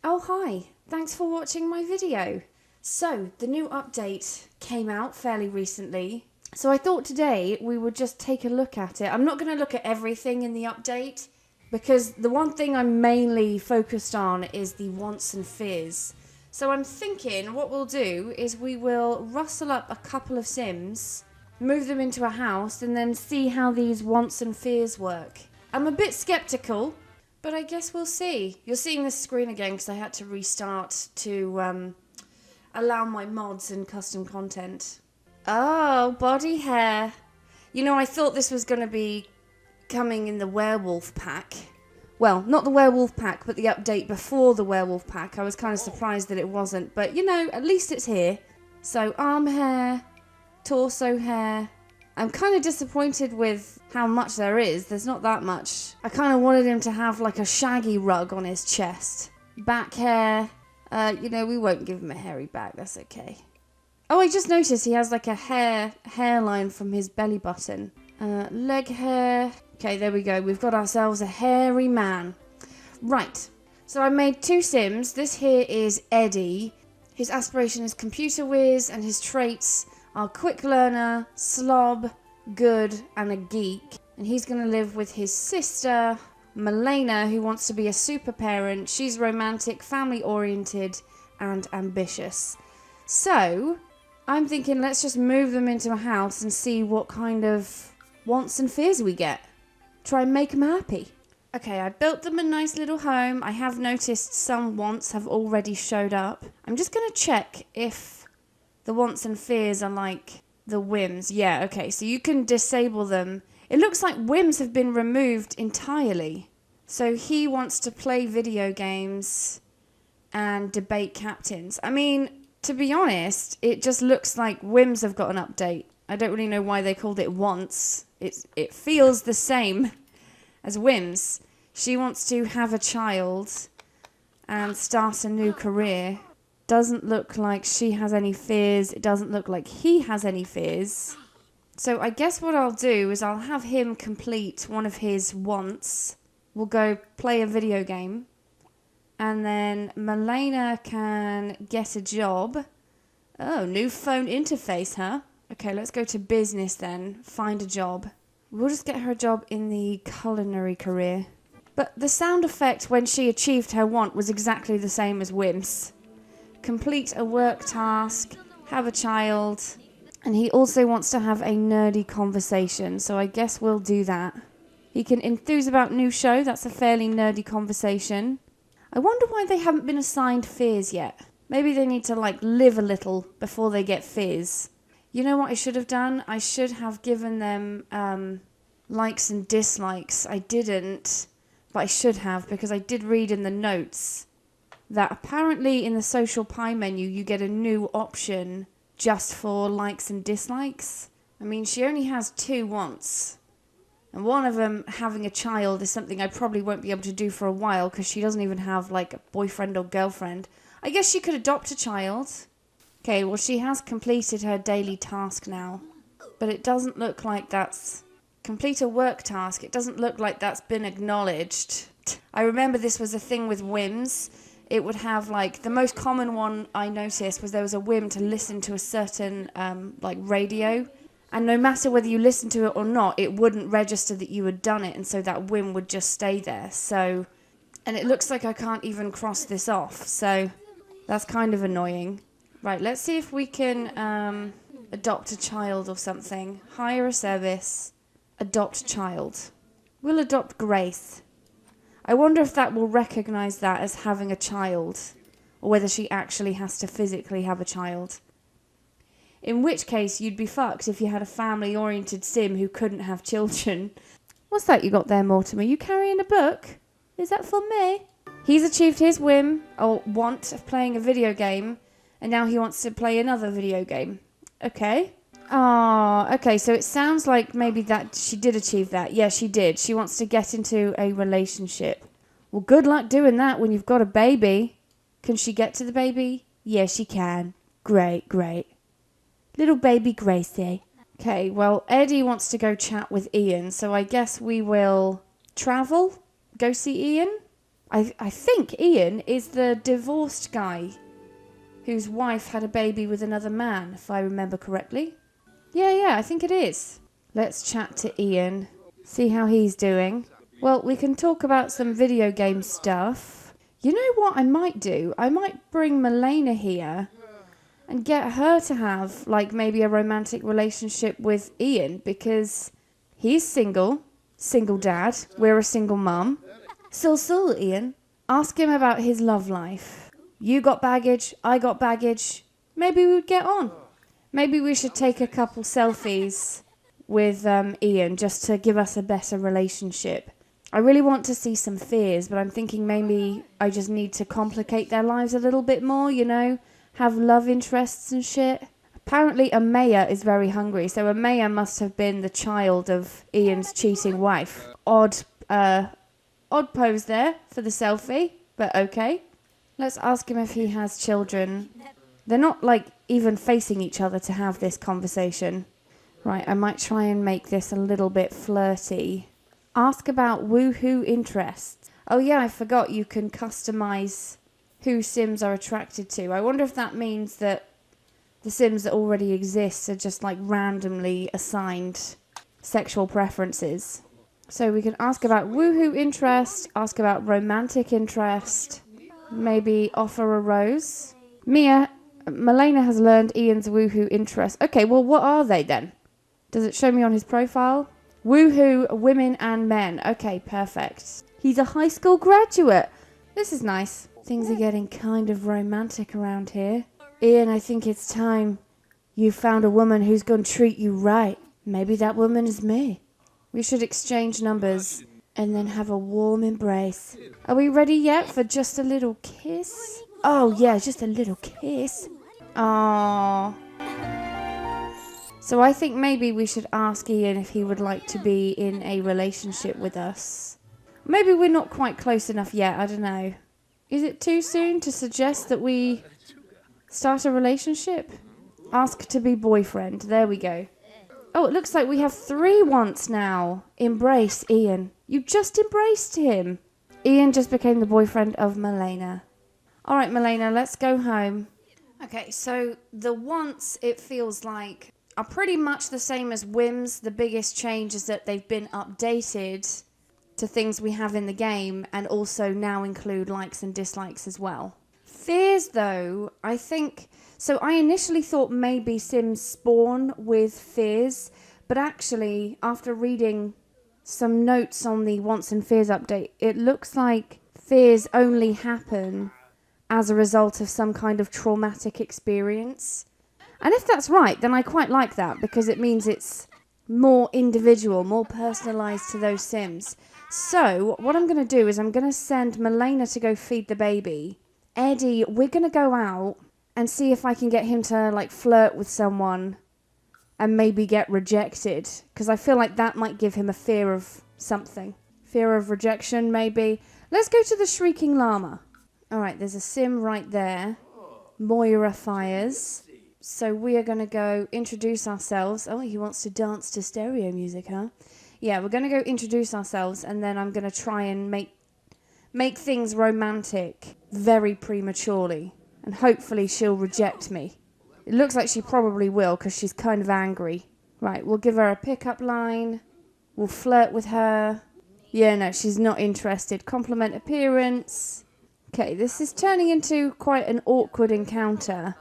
Oh hi, thanks for watching my video. So, the new update came out fairly recently, so I thought today we would just take a look at it. I'm not going to look at everything in the update, because the one thing I'm mainly focused on is the wants and fears. So I'm thinking what we'll do is we will rustle up a couple of Sims, move them into a house, and then see how these wants and fears work. I'm a bit skeptical, but I guess we'll see. You're seeing this screen again because I had to restart to allow my mods and custom content. Oh, body hair. You know, I thought this was going to be coming in the werewolf pack. Well, not the werewolf pack, but the update before the werewolf pack. I was kind of surprised that it wasn't, but you know, at least it's here. So arm hair, torso hair. I'm kind of disappointed with how much there is. There's not that much. I kind of wanted him to have like a shaggy rug on his chest. Back hair. You know, we won't give him a hairy back. That's okay. Oh, I just noticed he has like a hairline from his belly button. Leg hair. Okay, there we go. We've got ourselves a hairy man. Right. So I made two Sims. This here is Eddie. His aspiration is computer whiz, and his traits are quick learner, slob, good, and a geek. And he's going to live with his sister, Milena, who wants to be a super parent. She's romantic, family-oriented, and ambitious. So, I'm thinking let's just move them into a house and see what kind of wants and fears we get. Try and make them happy. Okay, I built them a nice little home. I have noticed some wants have already showed up. I'm just going to check if the wants and fears are like the whims. Yeah, okay, so you can disable them. It looks like whims have been removed entirely. So he wants to play video games and debate captains. I mean, to be honest, it just looks like whims have got an update. I don't really know why they called it wants. It feels the same as whims. She wants to have a child and start a new career. Doesn't look like she has any fears. It doesn't look like he has any fears. So I guess what I'll do is I'll have him complete one of his wants. We'll go play a video game. And then Milena can get a job. Oh, new phone interface, huh? Okay, let's go to business then. Find a job. We'll just get her a job in the culinary career. But the sound effect when she achieved her want was exactly the same as whims. Complete a work task, have a child, and he also wants to have a nerdy conversation, so I guess we'll do that. He can enthuse about new show, that's a fairly nerdy conversation. I wonder why they haven't been assigned fears yet. Maybe they need to live a little before they get fears. You know what I should have done? I should have given them likes and dislikes. I didn't, but I should have, because I did read in the notes that apparently in the social pie menu you get a new option just for likes and dislikes. I mean, she only has two wants. And one of them, having a child, is something I probably won't be able to do for a while because she doesn't even have a boyfriend or girlfriend. I guess she could adopt a child. Okay, well, she has completed her daily task now. But it doesn't look like that's... Complete a work task. It doesn't look like that's been acknowledged. I remember this was a thing with whims. It would have, the most common one I noticed was there was a whim to listen to a certain, radio. And no matter whether you listened to it or not, it wouldn't register that you had done it. And so that whim would just stay there. So, and it looks like I can't even cross this off. So that's kind of annoying. Right, let's see if we can adopt a child or something. Hire a service. Adopt child. We'll adopt Grace. I wonder if that will recognise that as having a child. Or whether she actually has to physically have a child. In which case, you'd be fucked if you had a family-oriented sim who couldn't have children. What's that you got there, Mortimer? You carrying a book? Is that for me? He's achieved his whim, or want, of playing a video game, and now he wants to play another video game. Okay. Ah, okay, so it sounds like maybe that she did achieve that. Yeah, she did. She wants to get into a relationship. Well, good luck doing that when you've got a baby. Can she get to the baby? Yeah, she can. Great, great. Little baby Gracie. Okay, well, Eddie wants to go chat with Ian, so I guess we will travel, go see Ian. I think Ian is the divorced guy whose wife had a baby with another man, if I remember correctly. Yeah, I think it is. Let's chat to Ian, see how he's doing. Well, we can talk about some video game stuff. You know what I might do? I might bring Milena here and get her to have, like, maybe a romantic relationship with Ian, because he's single dad, we're a single mum. So, Ian, ask him about his love life. You got baggage, I got baggage. Maybe we would get on. Maybe we should take a couple selfies with Ian just to give us a better relationship. I really want to see some fears, but I'm thinking maybe I just need to complicate their lives a little bit more, you know? Have love interests and shit. Apparently Amaya is very hungry, so Amaya must have been the child of Ian's cheating wife. Odd pose there for the selfie, but okay. Let's ask him if he has children. They're not, like, even facing each other to have this conversation. Right, I might try and make this a little bit flirty. Ask about woohoo interests. Oh yeah, I forgot you can customize who Sims are attracted to. I wonder if that means that the Sims that already exist are just, like, randomly assigned sexual preferences. So we can ask about woohoo interest, ask about romantic interest, maybe offer a rose. Milena has learned Ian's woohoo interest. Okay, well, what are they then? Does it show me on his profile? Woohoo, women and men. Okay, perfect. He's a high school graduate. This is nice. Things are getting kind of romantic around here. Ian, I think it's time you found a woman who's going to treat you right. Maybe that woman is me. We should exchange numbers and then have a warm embrace. Are we ready yet for just a little kiss? Oh, yeah, just a little kiss. Aww. So I think maybe we should ask Ian if he would like to be in a relationship with us. Maybe we're not quite close enough yet, I don't know. Is it too soon to suggest that we start a relationship? Ask to be boyfriend. There we go. Oh, it looks like we have 3 wants now. Embrace Ian. You just embraced him. Ian just became the boyfriend of Milena. All right, Milena, let's go home. Okay, so the wants, it feels like, are pretty much the same as whims. The biggest change is that they've been updated to things we have in the game and also now include likes and dislikes as well. Fears, though, I think... So I initially thought maybe Sims spawn with fears, but actually, after reading some notes on the Wants and Fears update, it looks like fears only happen as a result of some kind of traumatic experience. And if that's right, then I quite like that, because it means it's more individual, more personalised to those Sims. So, what I'm going to do is I'm going to send Milena to go feed the baby. Eddie, we're going to go out and see if I can get him to, like, flirt with someone and maybe get rejected. Because I feel like that might give him a fear of something. Fear of rejection, maybe. Let's go to the Shrieking Llama. Alright, there's a Sim right there. Moira fires. So we are going to go introduce ourselves. Oh, he wants to dance to stereo music, huh? Yeah, we're going to go introduce ourselves, and then I'm going to try and make things romantic very prematurely. And hopefully she'll reject me. It looks like she probably will, because she's kind of angry. Right, we'll give her a pickup line. We'll flirt with her. Yeah, no, she's not interested. Compliment appearance. Okay, this is turning into quite an awkward encounter.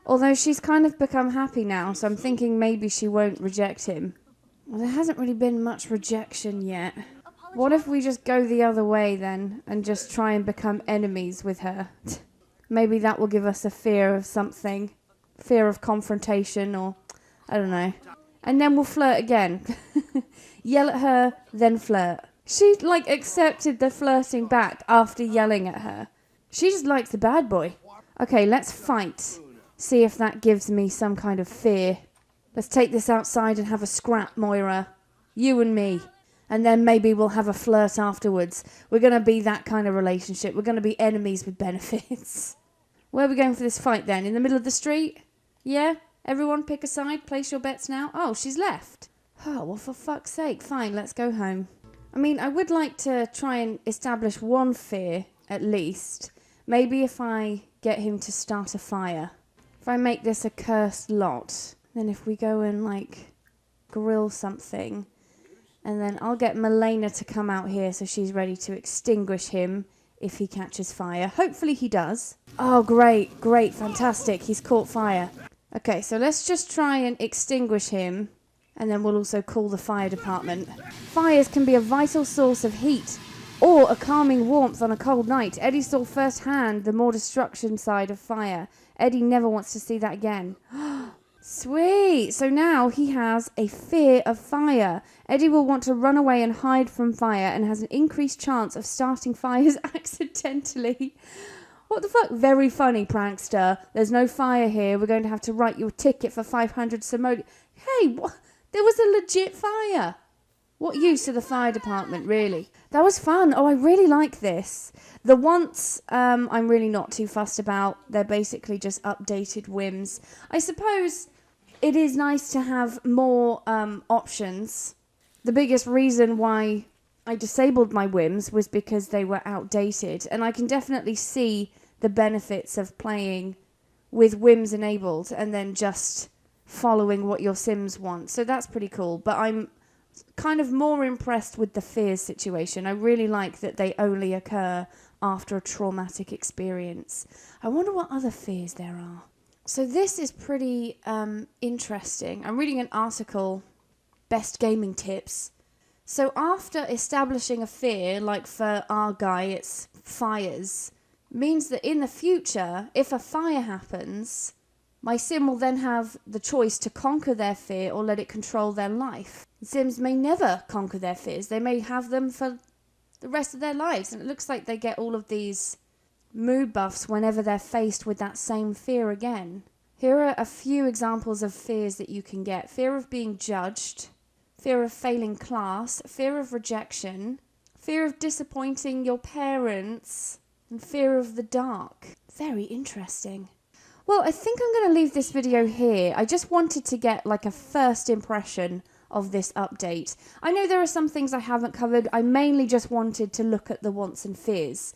Although she's kind of become happy now, so I'm thinking maybe she won't reject him. Well, there hasn't really been much rejection yet. What if we just go the other way then, and just try and become enemies with her? Maybe that will give us a fear of something. Fear of confrontation, or I don't know. And then we'll flirt again. Yell at her, then flirt. She, like, accepted the flirting back after yelling at her. She just likes the bad boy. Okay, let's fight. See if that gives me some kind of fear. Let's take this outside and have a scrap, Moira. You and me. And then maybe we'll have a flirt afterwards. We're going to be that kind of relationship. We're going to be enemies with benefits. Where are we going for this fight then? In the middle of the street? Yeah? Everyone pick a side. Place your bets now. Oh, she's left. Oh, well, for fuck's sake. Fine, let's go home. I mean, I would like to try and establish one fear, at least. Maybe if I get him to start a fire. If I make this a cursed lot, then if we go and, like, grill something, and then I'll get Milena to come out here so she's ready to extinguish him if he catches fire. Hopefully he does. Oh, great, great, fantastic. He's caught fire. Okay, so let's just try and extinguish him. And then we'll also call the fire department. Fires can be a vital source of heat or a calming warmth on a cold night. Eddie saw firsthand the more destruction side of fire. Eddie never wants to see that again. Sweet! So now he has a fear of fire. Eddie will want to run away and hide from fire and has an increased chance of starting fires accidentally. What the fuck? Very funny, prankster. There's no fire here. We're going to have to write you a ticket for 500 simoleons. Hey, what? There was a legit fire. What use to the fire department, really? That was fun. Oh, I really like this. The once, I'm really not too fussed about. They're basically just updated whims. I suppose it is nice to have more options. The biggest reason why I disabled my whims was because they were outdated. And I can definitely see the benefits of playing with whims enabled and then just following what your Sims want. So that's pretty cool. But I'm kind of more impressed with the fears situation. I really like that they only occur after a traumatic experience. I wonder what other fears there are. So this is pretty interesting. I'm reading an article, Best Gaming Tips. So after establishing a fear, like for our guy it's fires, means that in the future, if a fire happens, my sim will then have the choice to conquer their fear or let it control their life. Sims may never conquer their fears. They may have them for the rest of their lives. And it looks like they get all of these mood buffs whenever they're faced with that same fear again. Here are a few examples of fears that you can get. Fear of being judged, fear of failing class, fear of rejection, fear of disappointing your parents, and fear of the dark. Very interesting. Well, I think I'm going to leave this video here. I just wanted to get like a first impression of this update. I know there are some things I haven't covered. I mainly just wanted to look at the wants and fears.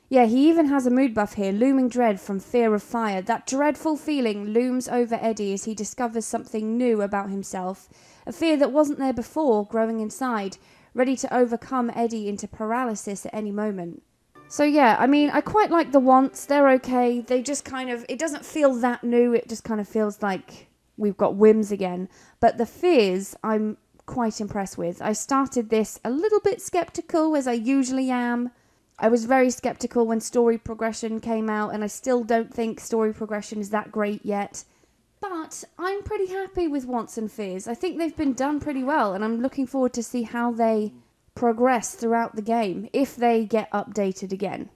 Yeah, he even has a mood buff here, looming dread from fear of fire. That dreadful feeling looms over Eddie as he discovers something new about himself. A fear that wasn't there before, growing inside, ready to overcome Eddie into paralysis at any moment. So yeah, I mean, I quite like the wants. They're okay. They just kind of, it doesn't feel that new. It just kind of feels like we've got whims again. But the fears, I'm quite impressed with. I started this a little bit skeptical, as I usually am. I was very skeptical when story progression came out, and I still don't think story progression is that great yet. But I'm pretty happy with wants and fears. I think they've been done pretty well, and I'm looking forward to see how they progress throughout the game if they get updated again.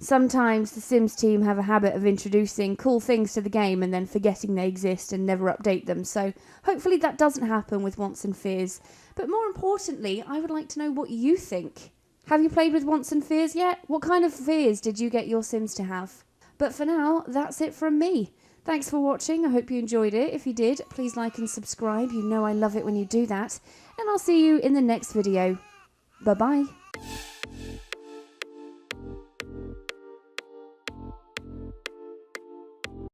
Sometimes the Sims team have a habit of introducing cool things to the game and then forgetting they exist and never update them, so hopefully that doesn't happen with wants and fears. But more importantly, I would like to know what you think. Have you played with wants and fears yet? What kind of fears did you get your Sims to have? But for now, that's it from me. Thanks for watching. I hope you enjoyed it. If you did, please like and subscribe. You know I love it when you do that. And I'll see you in the next video. Bye-bye.